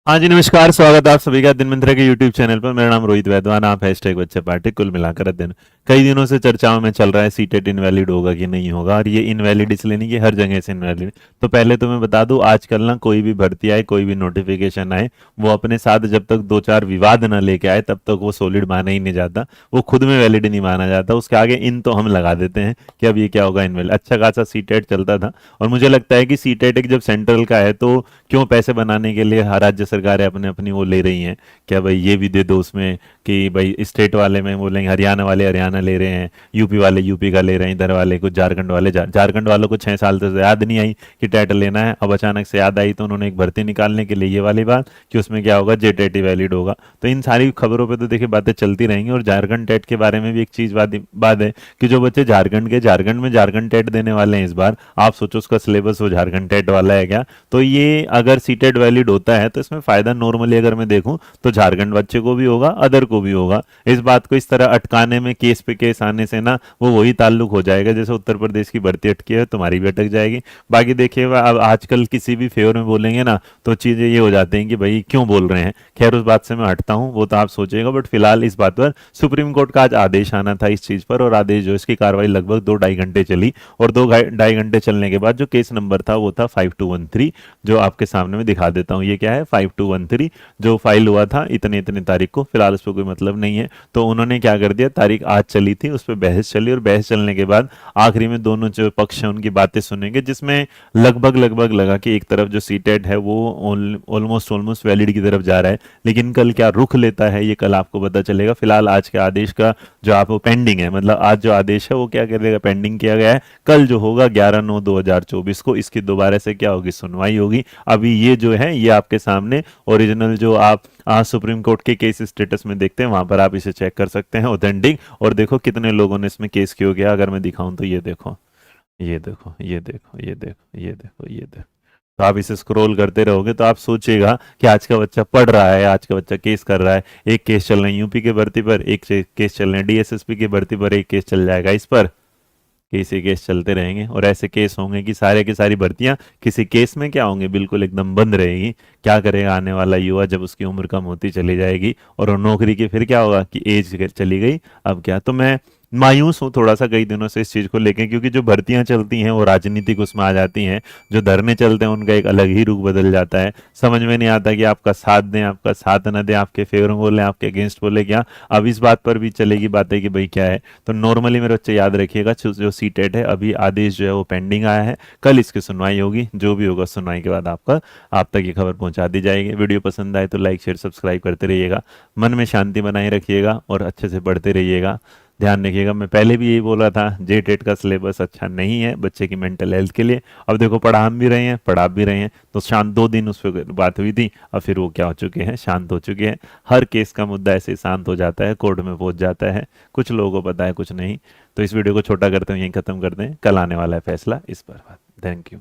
हाँ जी, नमस्कार। स्वागत है आप सभी का दिन मंत्र के यूट्यूब चैनल पर। मेरा नाम रोहित वैद्वान, आप हैशटैग बच्चे पार्टी। कुल मिलाकर अध्ययन कई दिनों से चर्चाओं में चल रहा है, सीटेट इनवैलिड होगा कि नहीं होगा। और ये इनवैलिड इसलिए नहीं कि हर जगह से इनवैलिड। तो पहले तो मैं बता दूं, आजकल ना कोई भी भर्ती आए, कोई भी नोटिफिकेशन आए, वो अपने साथ जब तक दो चार विवाद ना लेके आए तब तक वो सॉलिड माना ही नहीं जाता, वो खुद में वैलिड नहीं माना जाता। उसके आगे इन तो हम लगा देते हैं कि अब ये क्या होगा, इनवैलिड। अच्छा खासा सीटेट चलता था और मुझे लगता है कि सीटेट एक जब सेंट्रल का है तो क्यों पैसे बनाने के लिए हर राज्य सरकारें अपने अपनी वो ले रही हैं, क्या भाई ये भी दे दो उसमें, कि भाई स्टेट वाले में बोलेंगे हरियाणा वाले हरियाणा ले रहे हैं, यूपी वाले यूपी का ले रहे हैं, इधर वाले कुछ झारखंड वाले झारखंड वालों को 6 साल से याद नहीं आई कि टेट लेना है। अब अचानक से याद आई तो उन्होंने एक भर्ती निकालने के लिए ये वाली बात कि उसमें क्या होगा, जे टेट वैलिड होगा। तो इन सारी खबरों पर तो देखिए बातें चलती रहेंगी। और झारखंड टेट के बारे में भी एक चीज बात है कि जो बच्चे झारखंड में झारखंड टेट देने वाले हैं इस बार, आप सोचो उसका सिलेबस वो झारखंड टेट वाला है क्या। तो ये अगर सीटेट वैलिड होता है तो इसमें फायदा नॉर्मली अगर मैं देखूं तो झारखंड बच्चे को भी होगा, अदर को भी होगा। इस बात को इस तरह अटकाने में, केस पे केस आने से ना वो वही ताल्लुक हो जाएगा जैसे उत्तर प्रदेश की भर्ती अटकी है, तुम्हारी भी अटक जाएगी। बाकी देखिए अब आजकल किसी भी फेवर में बोलेंगे ना तो चीजें ये हो जाती हैं कि भाई क्यों बोल रहे हैं। खैर उस बात से मैं हटता हूं, वो तो आप सोचेगा। बट फिलहाल इस बात पर सुप्रीम कोर्ट का आज आदेश आना था इस चीज पर, और आदेश जो इसकी कार्रवाई लगभग 2-2.5 घंटे चली। और 2-2.5 घंटे चलने के बाद जो केस नंबर था वो था 5213, जो आपके सामने में दिखा देता हूँ। ये क्या है, 5213 जो फाइल हुआ था इतने इतने तारीख को। फिलहाल उस पर कोई मतलब नहीं है। तो उन्होंने क्या कर दिया, तारीख आज चली थी, उस पर बहस चली, और बहस चलने के बाद आखिरी में दोनों जो पक्ष हैं उनकी बातें सुनेंगे, जिसमें लगभग लगभग लगा कि एक तरफ जो सीटेट है वो ऑलमोस्ट वैलिड की तरफ जा रहा है। लेकिन कल क्या रुख लेता है ये कल आपको पता चलेगा। फिलहाल आज के आदेश का जो आप पेंडिंग है, मतलब आज जो आदेश है वो क्या करेगा, पेंडिंग किया गया है। कल जो होगा 11/9/2024 को इसकी दोबारा से क्या होगी, सुनवाई होगी। अभी ये जो है ये आपके सामने ओरिजिनल जो आप सुप्रीम कोर्ट के केस स्टेटस में देखते हैं, वहां पर आप इसे चेक कर सकते हैं, ऑथेंटिक। और देखो कितने लोगों ने इसमें केस क्यों किया। अगर मैं दिखाऊं तो ये देखो, ये देखो, ये देखो, ये देखो, ये देखो, ये देखो। तो आप इसे स्क्रॉल करते रहोगे तो आप सोचिएगा कि आज का बच्चा पढ़ रहा है, आज का बच्चा केस कर रहा है। एक केस चल रहे हैं यूपी के भर्ती पर, एक केस चल रहे हैं डीएसएसपी की भर्ती पर, एक केस चल जाएगा इस पर। केस ही केस चलते रहेंगे और ऐसे केस होंगे कि सारे की सारी भर्तियां किसी केस में क्या होंगे, बिल्कुल एकदम बंद रहेगी। क्या करेगा आने वाला युवा जब उसकी उम्र कम होती चली जाएगी और नौकरी की फिर क्या होगा कि एज चली गई। अब क्या, तो मैं मायूस हूँ थोड़ा सा कई दिनों से इस चीज को लेके, क्योंकि जो भर्तियां चलती हैं वो राजनीतिक उसमें आ जाती हैं। जो धरने चलते हैं उनका एक अलग ही रुख बदल जाता है। समझ में नहीं आता कि आपका साथ दें, आपका साथ न दें, आपके फेवर में बोले, आपके अगेंस्ट बोले क्या। अब इस बात पर भी चलेगी बातें कि भाई क्या है। तो नॉर्मली मेरे बच्चे याद रखिएगा, जो सीटेट है अभी आदेश जो है वो पेंडिंग आया है। कल इसकी सुनवाई होगी, जो भी होगा सुनवाई के बाद आप तक ये खबर पहुंचा दी जाएगी। वीडियो पसंद आए तो लाइक शेयर सब्सक्राइब करते रहिएगा। मन में शांति बनाए रखिएगा और अच्छे से पढ़ते रहिएगा। ध्यान रखिएगा, मैं पहले भी यही बोला था, जे टेट का सिलेबस अच्छा नहीं है बच्चे की मेंटल हेल्थ के लिए। अब देखो पढ़ा हम भी रहे हैं, पढ़ा भी रहे हैं। तो शांत 2 दिन उस पर बात हुई थी, अब फिर वो क्या हो चुके हैं, शांत हो चुके हैं। हर केस का मुद्दा ऐसे ही शांत हो जाता है, कोर्ट में पहुंच जाता है। कुछ लोगों को पता है, कुछ नहीं। तो इस वीडियो को छोटा करते हैं, यहीं खत्म करते हैं। कल आने वाला है फैसला इस पर। Thank you.